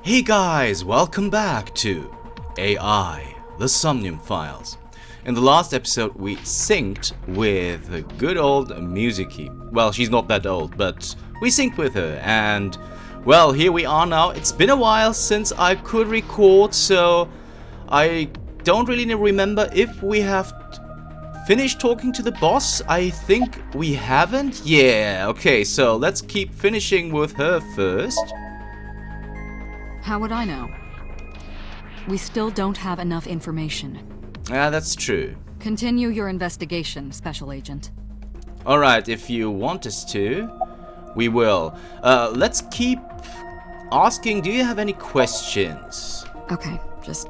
Hey guys, welcome back to AI, the Somnium files. In the last episode we synced with the good old Mizuki. Well, she's not that old, but we synced with her and, well, here we are now. It's been a while since I could record, so I don't really remember if we have finished talking to the boss. I think we haven't. Yeah, okay, so let's keep finishing with her first. How would I know? We still don't have enough information. Yeah, that's true. Continue your investigation, Special Agent. Alright, if you want us to, we will. Let's keep asking, do you have any questions? Okay, just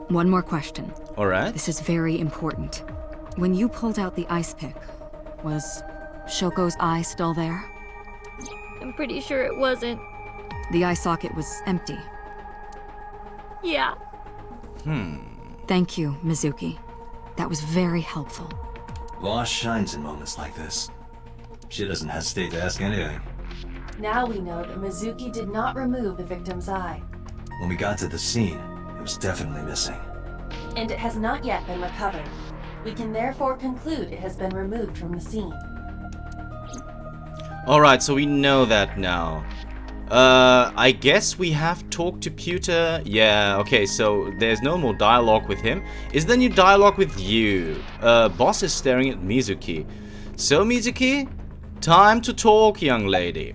one more question. Alright. This is very important. When you pulled out the ice pick, was Shoko's eye still there? I'm pretty sure it wasn't. The eye socket was empty. Yeah. Thank you, Mizuki. That was very helpful. Loss shines in moments like this. She doesn't hesitate to ask anything. Now we know that Mizuki did not remove the victim's eye, When we got to the scene, it was definitely missing. and it has not yet been recovered. We can therefore conclude it has been removed from the scene. Alright, so we know that now. I guess we have talked to Pewter. Yeah, okay, so there's no more dialogue with him. Is there new dialogue with you? Boss is staring at Mizuki. So, Mizuki, time to talk, young lady.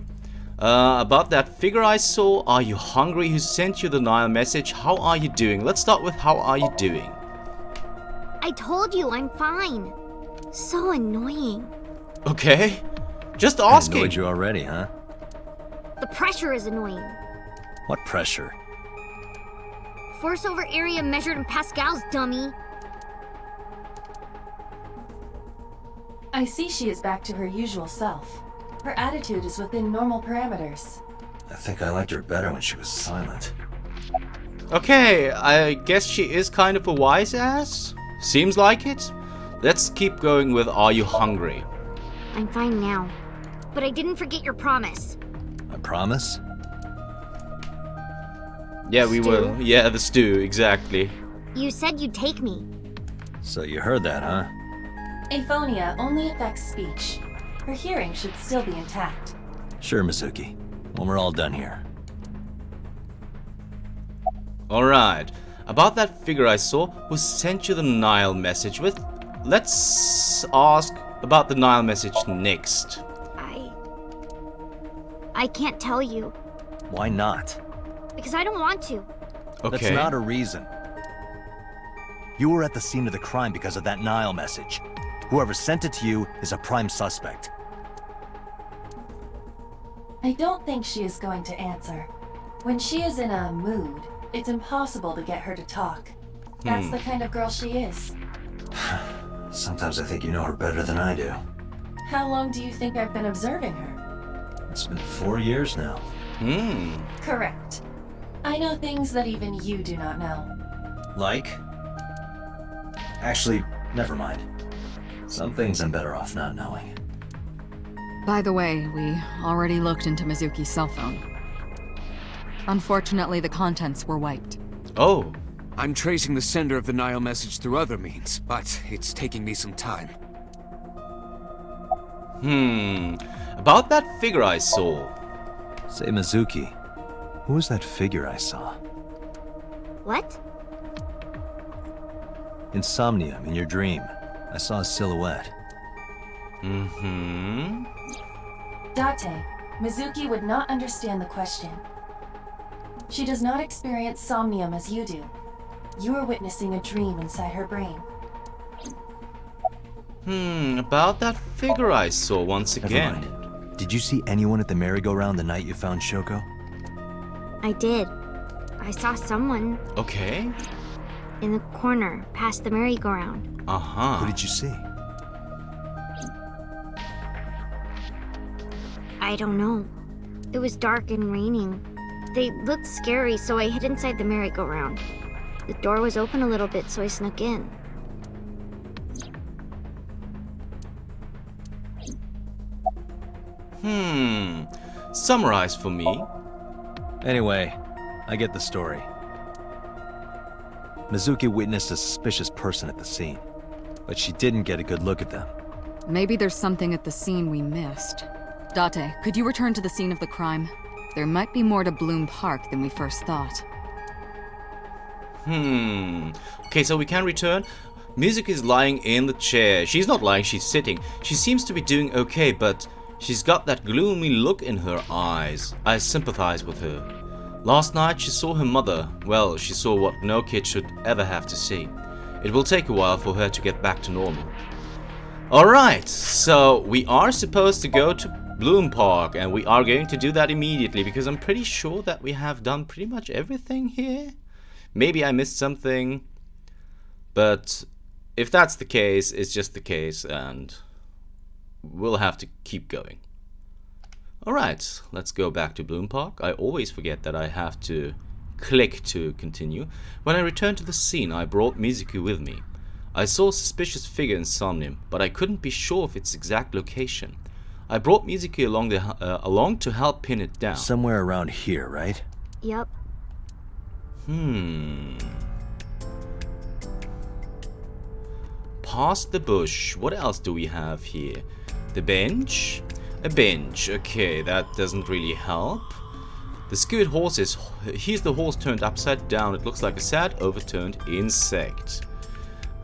About that figure I saw, are you hungry? Who sent you the Nile message? How are you doing? Let's start with how are you doing? I told you I'm fine. So annoying. Okay, just I asking. annoyed you already, huh? The pressure is annoying. What pressure? Force over area measured in pascals, dummy. I see she is back to her usual self. Her attitude is within normal parameters. I think I liked her better when she was silent. Okay, I guess she is kind of a wise ass. Seems like it. Let's keep going with are you hungry? I'm fine now. But I didn't forget your promise. I promise? Yeah, we Stew? will. Yeah, the stew, exactly. You said you'd take me. So you heard that, huh? Aphonia only affects speech. Her hearing should still be intact. Sure, Mizuki. When we're all done here. Alright. About that figure I saw who sent you the Nile message with. Let's ask about the Nile message next. I can't tell you. Why not? Because I don't want to. Okay. That's not a reason. You were at the scene of the crime because of that Nile message. Whoever sent it to you is a prime suspect. I don't think she is going to answer. When she is in a mood, it's impossible to get her to talk. That's the kind of girl she is. Sometimes I think you know her better than I do. How long do you think I've been observing her? It's been 4 years now. Correct. I know things that even you do not know. Like? Actually, never mind. Some things I'm better off not knowing. By the way, we already looked into Mizuki's cell phone. Unfortunately, the contents were wiped. Oh. I'm tracing the sender of the Nile message through other means, but it's taking me some time. About that figure I saw. Say, Mizuki, who was that figure I saw? What? In Somnium, in your dream, I saw a silhouette. Date, Mizuki would not understand the question. She does not experience somnium as you do. You are witnessing a dream inside her brain. About that figure I saw once Never again. mind. Did you see anyone at the merry-go-round the night you found Shoko? I did. I saw someone Okay. in the corner past the merry-go-round. Uh-huh. Who did you see? I don't know. It was dark and raining. They looked scary, so I hid inside the merry-go-round. The door was open a little bit, so I snuck in. Summarize for me. Anyway, I get the story. Mizuki witnessed a suspicious person at the scene, but she didn't get a good look at them. Maybe there's something at the scene we missed. Date, could you return to the scene of the crime? There might be more to Bloom Park than we first thought. Okay, so we can return. Mizuki is lying in the chair. She's not lying, she's sitting. She seems to be doing okay, but she's got that gloomy look in her eyes. I sympathize with her. Last night she saw her mother. Well, she saw what no kid should ever have to see. It will take a while for her to get back to normal. Alright, so we are supposed to go to Bloom Park, and we are going to do that immediately because I'm pretty sure that we have done pretty much everything here. Maybe I missed something, but if that's the case, it's just the case, and we'll have to keep going. Alright, let's go back to Bloom Park. I always forget that I have to click to continue. When I returned to the scene, I brought Mizuki with me. I saw a suspicious figure in Somnium, but I couldn't be sure of its exact location. I brought Mizuki along to help pin it down. Somewhere around here, right? Yep. Past the bush. What else do we have here? The bench? A bench. Okay, that doesn't really help. The skewered horses. Here's the horse turned upside down. It looks like a sad, overturned insect.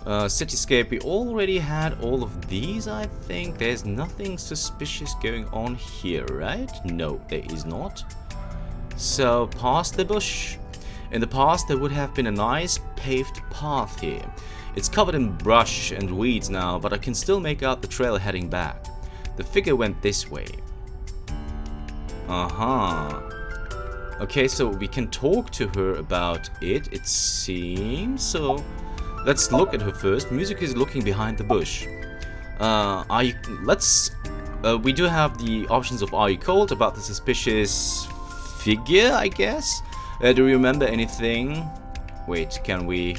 Cityscape. We already had all of these, I think. There's nothing suspicious going on here, right? No, there is not. So, past the bush. In the past, there would have been a nice paved path here. It's covered in brush and weeds now, but I can still make out the trail heading back. The figure went this way. Okay, so we can talk to her about it, it seems. So, let's look at her first. Mizuki is looking behind the bush. We do have the options of are you cold about the suspicious figure, I guess. Do you remember anything? Wait, can we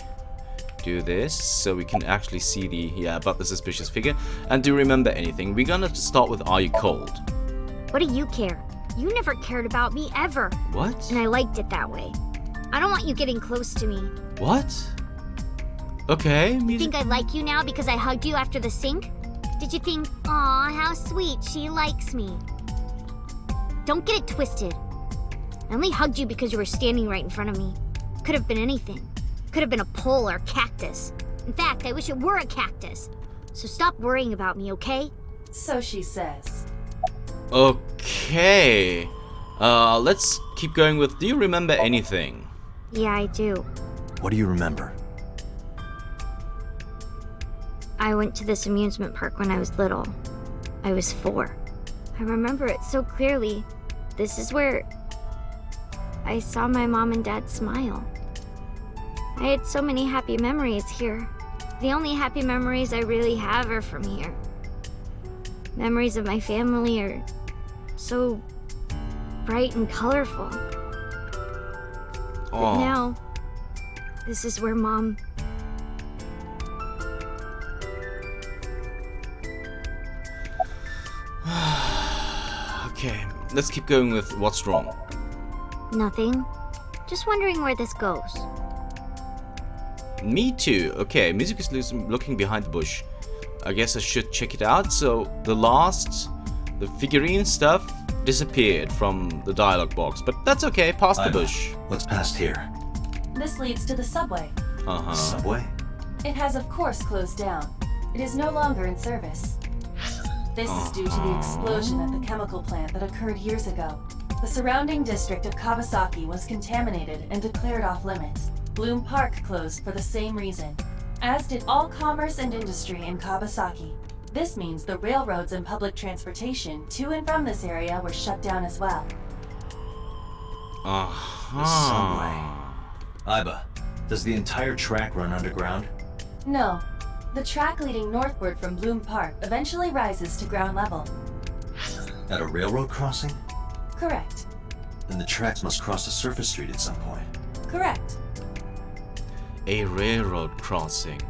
do this so we can actually see the about the suspicious figure? And do you remember anything? We're gonna start with are you cold? What do you care? You never cared about me ever. What? And I liked it that way. I don't want you getting close to me. What? Okay. You think I like you now because I hugged you after the sink? Did you think, aw, how sweet, she likes me? Don't get it twisted. I only hugged you because you were standing right in front of me. Could have been anything. Could have been a pole or a cactus. In fact, I wish it were a cactus. So stop worrying about me, okay? So she says. Okay. Let's keep going with do you remember anything? Yeah, I do. What do you remember? I went to this amusement park when I was little. I was 4. I remember it so clearly. This is where I saw my mom and dad smile. I had so many happy memories here. The only happy memories I really have are from here. Memories of my family are so bright and colorful. But now, this is where Mom... Okay, let's keep going with what's wrong. Nothing. Just wondering where this goes. Me too. Okay, Mizuki's looking behind the bush. I guess I should check it out. So the figurine stuff disappeared from the dialogue box, but that's okay. Past the bush. What's past here? This leads to the subway. Subway? It has of course closed down. It is no longer in service. This is due to the explosion at the chemical plant that occurred years ago. The surrounding district of Kawasaki was contaminated and declared off limits. Bloom Park closed for the same reason, as did all commerce and industry in Kawasaki. This means the railroads and public transportation to and from this area were shut down as well. The subway. Aiba, does the entire track run underground? No. The track leading northward from Bloom Park eventually rises to ground level. At a railroad crossing? Correct. Then the tracks must cross a surface street at some point. Correct. A railroad crossing.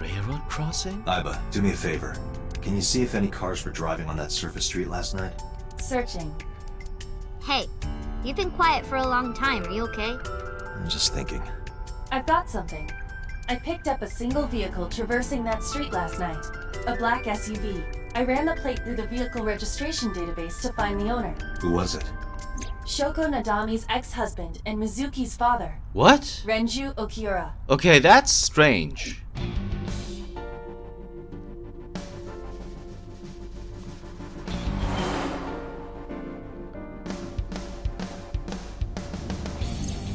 Railroad crossing? Aiba, do me a favor. Can you see if any cars were driving on that surface street last night? Searching. Hey, You've been quiet for a long time. Are you okay? I'm just thinking. I've got something. I picked up a single vehicle traversing that street last night. A black SUV. I ran the plate through the vehicle registration database to find the owner. Who was it? Shoko Nadami's ex-husband and Mizuki's father, What? Renju Okiura. Okay, that's strange.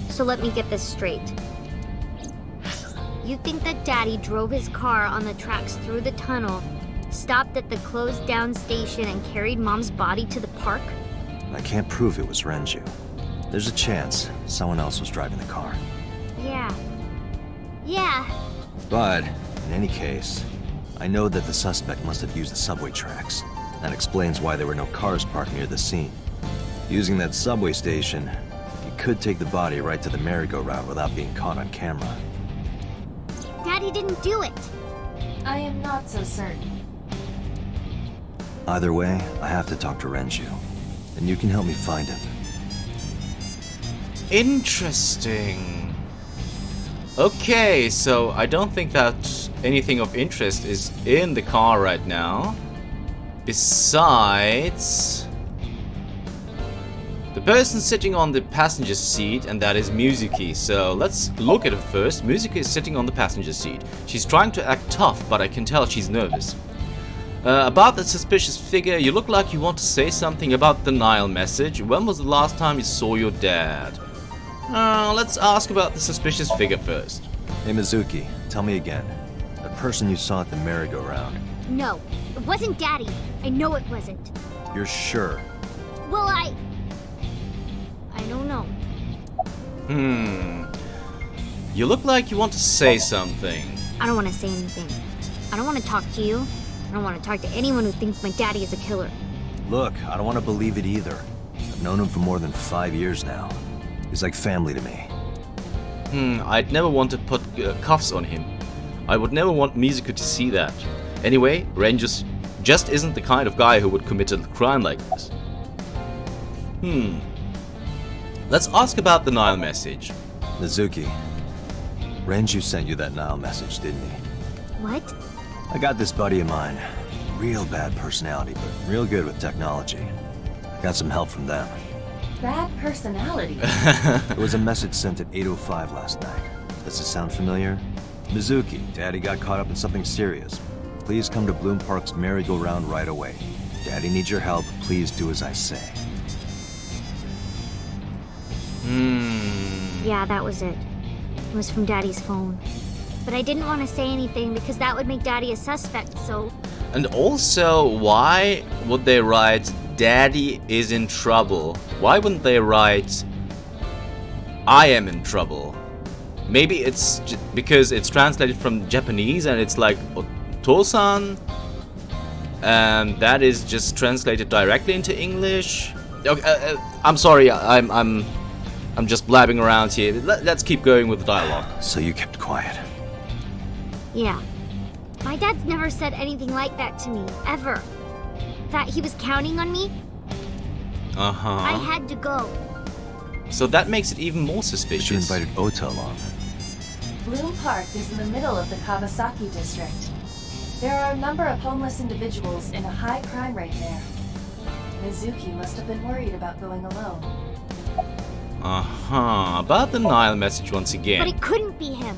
So let me get this straight. You think that Daddy drove his car on the tracks through the tunnel, stopped at the closed down station, and carried Mom's body to the park? I can't prove it was Renju. There's a chance someone else was driving the car. Yeah. Yeah. But, in any case, I know that the suspect must have used the subway tracks. That explains why there were no cars parked near the scene. Using that subway station, you could take the body right to the merry-go-round without being caught on camera. Daddy didn't do it. I am not so certain. Either way, I have to talk to Renju. And you can help me find him. Interesting. Okay, so I don't think that anything of interest is in the car right now. Besides, the person sitting on the passenger seat, and that is Mizuki. So let's look at her first. Mizuki is sitting on the passenger seat. She's trying to act tough, but I can tell she's nervous. About the suspicious figure, you look like you want to say something about the Nile message. When was the last time you saw your dad? Let's ask about the suspicious figure first. Hey Mizuki, tell me again. The person you saw at the merry-go-round. No, it wasn't Daddy. I know it wasn't. You're sure? Well, I don't know. You look like you want to say something. I don't want to say anything. I don't want to talk to you. I don't want to talk to anyone who thinks my daddy is a killer. Look, I don't want to believe it either. I've known him for more than 5 years now. He's like family to me. I'd never want to put cuffs on him. I would never want Mizuki to see that. Anyway, Renju just isn't the kind of guy who would commit a crime like this. Let's ask about the Nile message. Mizuki, Renju sent you that Nile message, didn't he? What? I got this buddy of mine. Real bad personality, but real good with technology. I got some help from them. Bad personality. There was a message sent at 8:05 last night. Does it sound familiar? Mizuki, Daddy got caught up in something serious. Please come to Bloom Park's merry-go-round right away. Daddy needs your help. Please do as I say. Yeah, that was it. It was from Daddy's phone. But I didn't want to say anything because that would make Daddy a suspect, so... And also, why would they write Daddy is in trouble? Why wouldn't they write I am in trouble? Maybe it's because it's translated from Japanese and it's like Otosan, and that is just translated directly into English. Okay, I'm sorry, I'm just blabbing around here. Let's keep going with the dialogue. So you kept quiet. Yeah. My dad's never said anything like that to me, ever. That he was counting on me, I had to go. So that makes it even more But suspicious. you invited Ota along. Bloom Park is in the middle of the Kawasaki district. There are a number of homeless individuals and a high crime rate there. Mizuki must have been worried about going alone. About the Nile message once again. But it couldn't be him.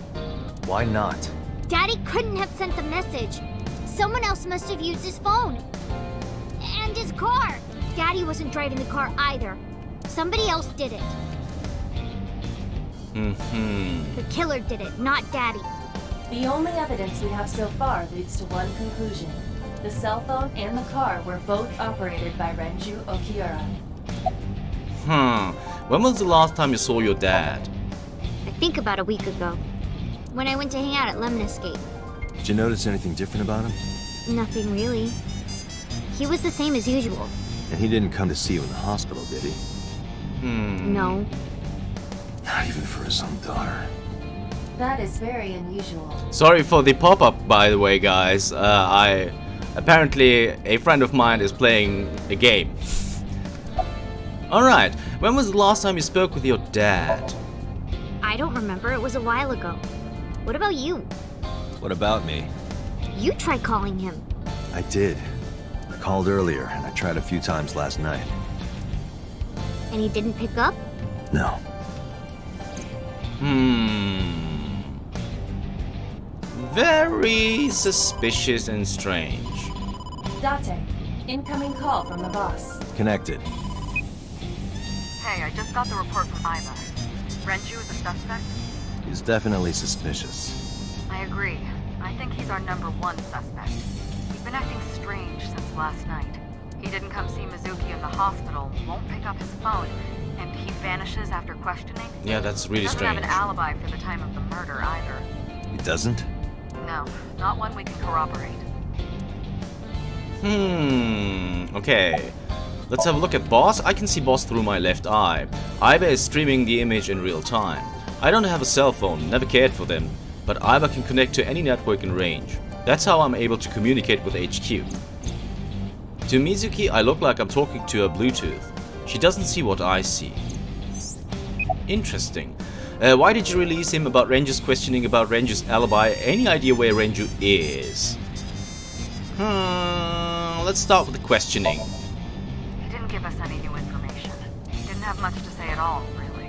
Why not? Daddy couldn't have sent the message. Someone else must have used his phone. And his car. Daddy wasn't driving the car either. Somebody else did it. The killer did it, not Daddy. The only evidence we have so far leads to one conclusion. The cell phone and the car were both operated by Renju Okiura. When was the last time you saw your dad? I think about a week ago. When I went to hang out at Lemon Escape. Did you notice anything different about him? Nothing really. He was the same as usual. And he didn't come to see you in the hospital, did he? No. Not even for his own daughter. That is very unusual. Sorry for the pop-up, by the way, guys. Apparently a friend of mine is playing a game. Alright, when was the last time you spoke with your dad? I don't remember. It was a while ago. What about you? What about me? You tried calling him. I did. I called earlier, and I tried a few times last night. And he didn't pick up? No. Very suspicious and strange. Date, incoming call from the boss. Connected. Hey, I just got the report from Iva. Renju is a suspect? He's definitely suspicious. I agree. I think he's our #1 suspect. He's been acting strange since last night. He didn't come see Mizuki in the hospital, won't pick up his phone, and he vanishes after questioning. Yeah, that's really Doesn't strange. have an alibi for the time of the murder either. He doesn't? No, not one we can corroborate. Okay. Let's have a look at Boss. I can see Boss through my left eye. Iva is streaming the image in real time. I don't have a cell phone, never cared for them, but Iva can connect to any network in range. That's how I'm able to communicate with HQ. To Mizuki, I look like I'm talking to a Bluetooth. She doesn't see what I see. Interesting. Why did you release him about Renju's questioning about Renju's alibi? Any idea where Renju is? Let's start with the questioning. He didn't give us any new information. He didn't have much to say at all, really.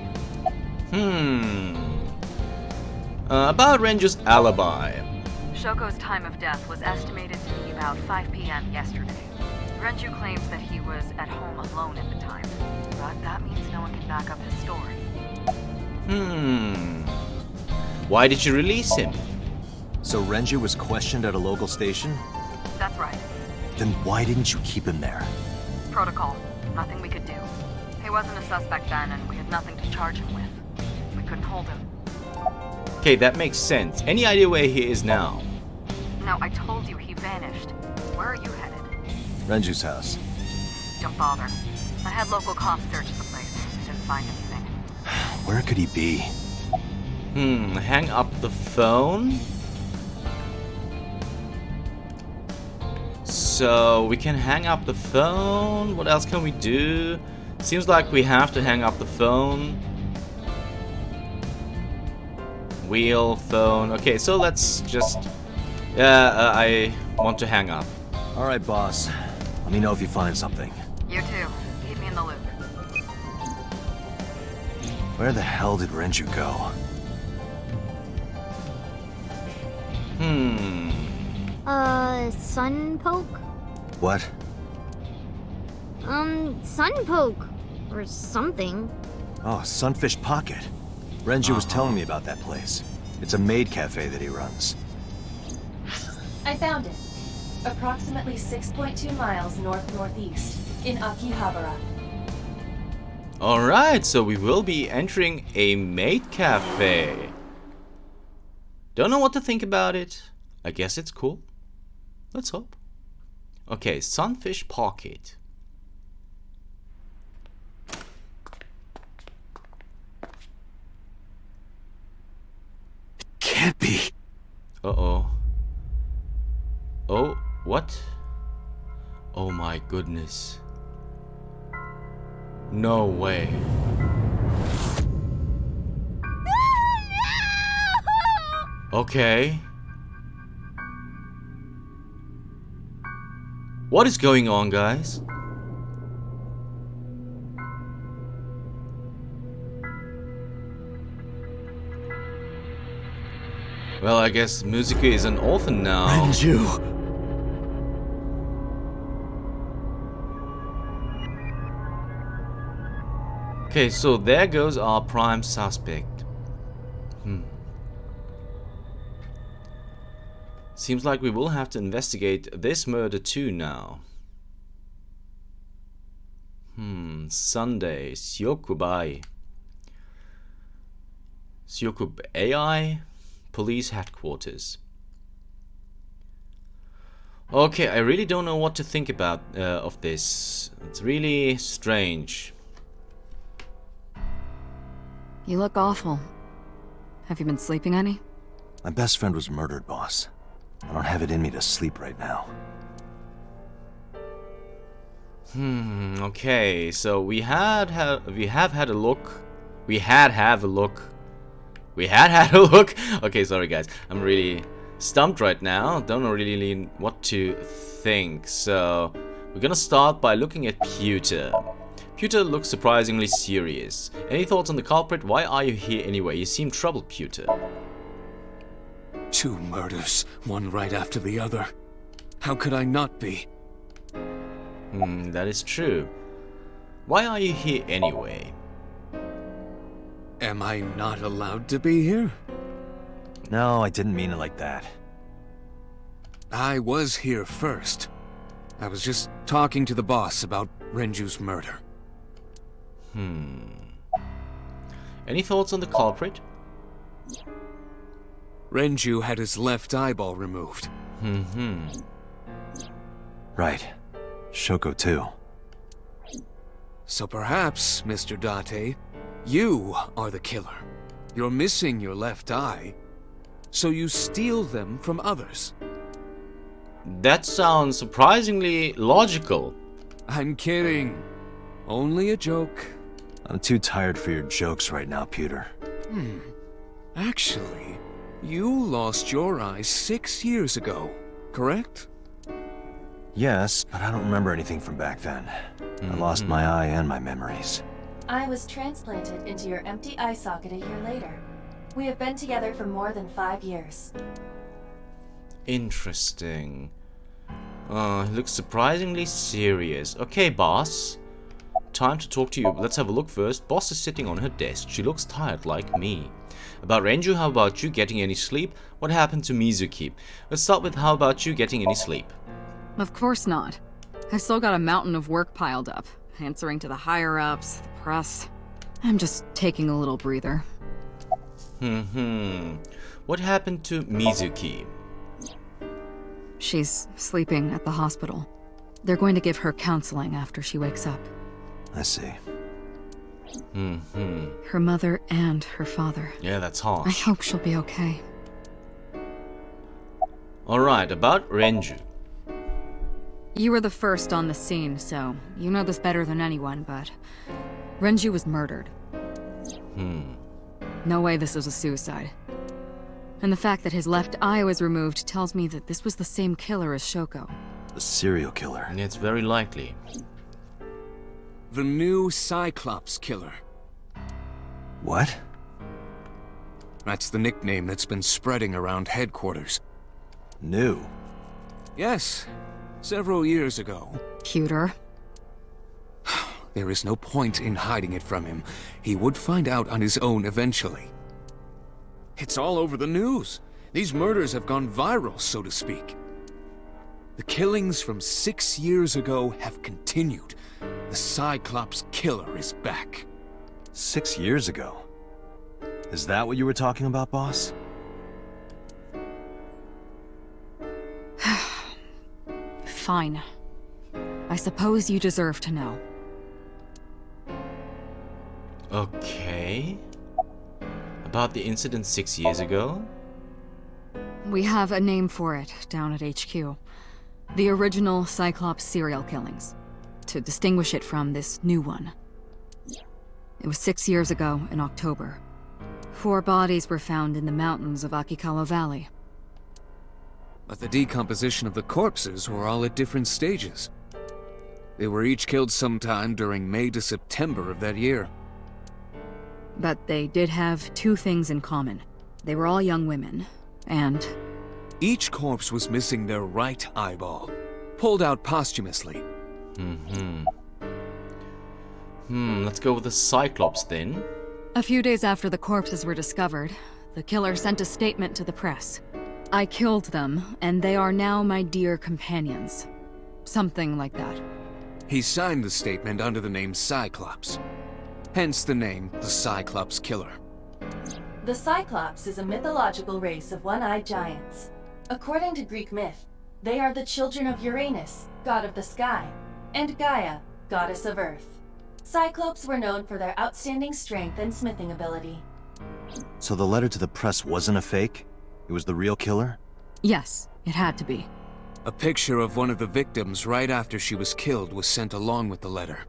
About Renju's alibi. Shoko's time of death was estimated to be about 5 p.m. yesterday. Renju claims that he was at home alone at the time, but that means no one can back up his story. Why did you release him? So Renju was questioned at a local station? That's right. Then why didn't you keep him there? Protocol. Nothing we could do. He wasn't a suspect then, and we had nothing to charge him with. We couldn't hold him. Okay, that makes sense. Any idea where he is now? No, I told you he vanished. Where are you headed? Renju's house. Don't bother. I had local cops search the place. Didn't find anything. Where could he be? Hang up the phone? So, we can hang up the phone? What else can we do? Seems like we have to hang up the phone. Wheel, phone. Okay, so let's just... I want to hang up. Alright, boss. Let me know if you find something. You too. Keep me in the loop. Where the hell did Renju go? Sun poke? What? Sun poke. Or something. Oh, Sunfish Pocket. Renju was telling me about that place. It's a maid cafe that he runs. I found it. Approximately 6.2 miles north-northeast in Akihabara. Alright, so we will be entering a maid cafe. Don't know what to think about it. I guess it's cool. Let's hope. Okay, Sunfish Pocket. Can't be. Uh-oh. Oh, what? Oh my goodness. No way. Okay. What is going on, guys? Well, I guess Mizuki is an orphan now. Renju! Okay, so there goes our prime suspect. Seems like we will have to investigate this murder too now. Sunday, Shyokubai. AI? Police headquarters. Okay, I really don't know what to think about of this. It's really strange. You look awful. Have you been sleeping any? My best friend was murdered, boss. I don't have it in me to sleep right now. Okay, so we have had a look. We had a look. Okay, sorry guys. I'm really stumped right now. Don't know really what to think. So we're gonna start by looking at Pewter. Pewter looks surprisingly serious. Any thoughts on the culprit? Why are you here anyway? You seem troubled, Pewter. 2 murders, one right after the other. How could I not be? That is true. Why are you here anyway? Am I not allowed to be here? No, I didn't mean it like that. I was here first. I was just talking to the boss about Renju's murder. Any thoughts on the culprit? Renju had his left eyeball removed. Right. Shoko too. So perhaps, Mr. Date, you are the killer. You're missing your left eye, so you steal them from others. That sounds surprisingly logical. I'm kidding. Only a joke. I'm too tired for your jokes right now, Pewter. Actually, you lost your eye 6 years ago, correct? Yes, but I don't remember anything from back then. I lost my eye and my memories. I was transplanted into your empty eye socket a year later. We have been together for more than 5 years. Interesting. He looks surprisingly serious. Okay, boss. Time to talk to you. Let's have a look first. Boss is sitting on her desk. She looks tired like me. About Renju, how about you getting any sleep? What happened to Mizuki? Let's start with how about you getting any sleep? Of course not. I've still got a mountain of work piled up, answering to the higher-ups, the press. I'm just taking a little breather. What happened to Mizuki? She's sleeping at the hospital. They're going to give her counseling after she wakes up. I see. Her mother and her father. Yeah, that's I harsh. hope she'll be okay. Alright, about Renju. You were the first on the scene, so you know this better than anyone, but Renju was murdered. No way this was a suicide. And the fact that his left eye was removed tells me that this was the same killer as Shoko. The serial killer. It's very likely. The new Cyclops killer. What? That's the nickname that's been spreading around headquarters. New. Yes, several years ago. Pewter. There is no point in hiding it from him. He would find out on his own eventually. It's all over the news. These murders have gone viral, so to speak. The killings from 6 years ago have continued. The Cyclops killer is back. 6 years ago? Is that what you were talking about, boss? Fine. I suppose you deserve to know. Okay. About the incident 6 years ago? We have a name for it down at HQ. The original Cyclops serial killings. To distinguish it from this new one. It was 6 years ago in October. 4 bodies were found in the mountains of Akikawa Valley. But the decomposition of the corpses were all at different stages. They were each killed sometime during May to September of that year. But they did have 2 things in common. They were all young women, and... Each corpse was missing their right eyeball, pulled out posthumously. Let's go with the Cyclops then. A few days after the corpses were discovered, the killer sent a statement to the press. I killed them, and they are now my dear companions. Something like that. He signed the statement under the name Cyclops. Hence the name, the Cyclops Killer. The Cyclops is a mythological race of one-eyed giants. According to Greek myth, they are the children of Uranus, god of the sky, and Gaia, goddess of earth. Cyclopes were known for their outstanding strength and smithing ability. So the letter to the press wasn't a fake? It was the real killer? Yes, it had to be. A picture of one of the victims right after she was killed was sent along with the letter.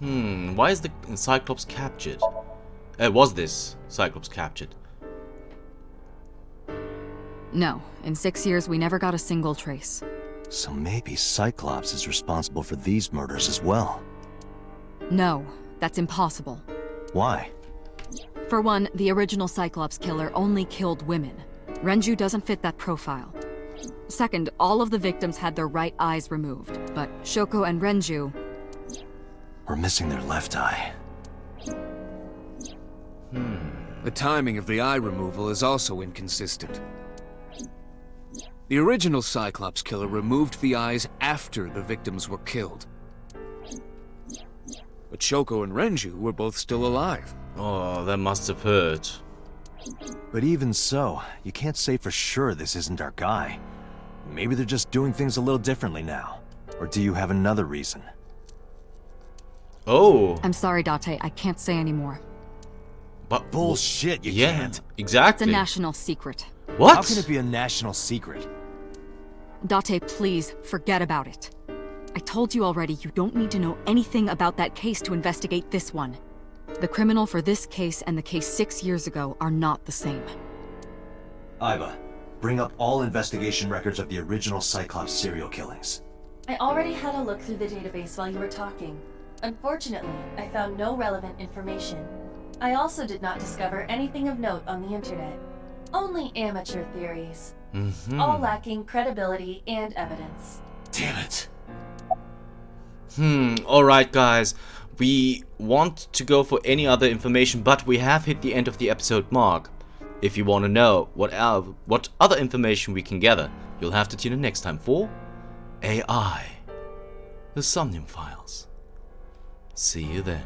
Why is the Cyclops captured? Was this Cyclops captured? No, in 6 years we never got a single trace. So maybe Cyclops is responsible for these murders as well. No, that's impossible. Why? For one, the original Cyclops killer only killed women. Renju doesn't fit that profile. Second, all of the victims had their right eyes removed, but Shoko and Renju... We're missing their left eye. The timing of the eye removal is also inconsistent. The original Cyclops killer removed the eyes after the victims were killed. But Shoko and Renju were both still alive. Oh, that must have hurt. But even so, you can't say for sure this isn't our guy. Maybe they're just doing things a little differently now. Or do you have another reason? Oh. I'm sorry, Date, I can't say anymore. But bullshit, you yeah, can't. Exactly. It's a national secret. What? How can it be a national secret? Date, please, forget about it. I told you already, you don't need to know anything about that case to investigate this one. The criminal for this case and the case 6 years ago are not the same. Iva, bring up all investigation records of the original Cyclops serial killings. I already had a look through the database while you were talking. Unfortunately, I found no relevant information. I also did not discover anything of note on the internet. Only amateur theories. All lacking credibility and evidence. Damn it. Alright guys. We want to go for any other information, but we have hit the end of the episode mark. If you want to know what other information we can gather, you'll have to tune in next time for AI, the Somnium Files. See you then.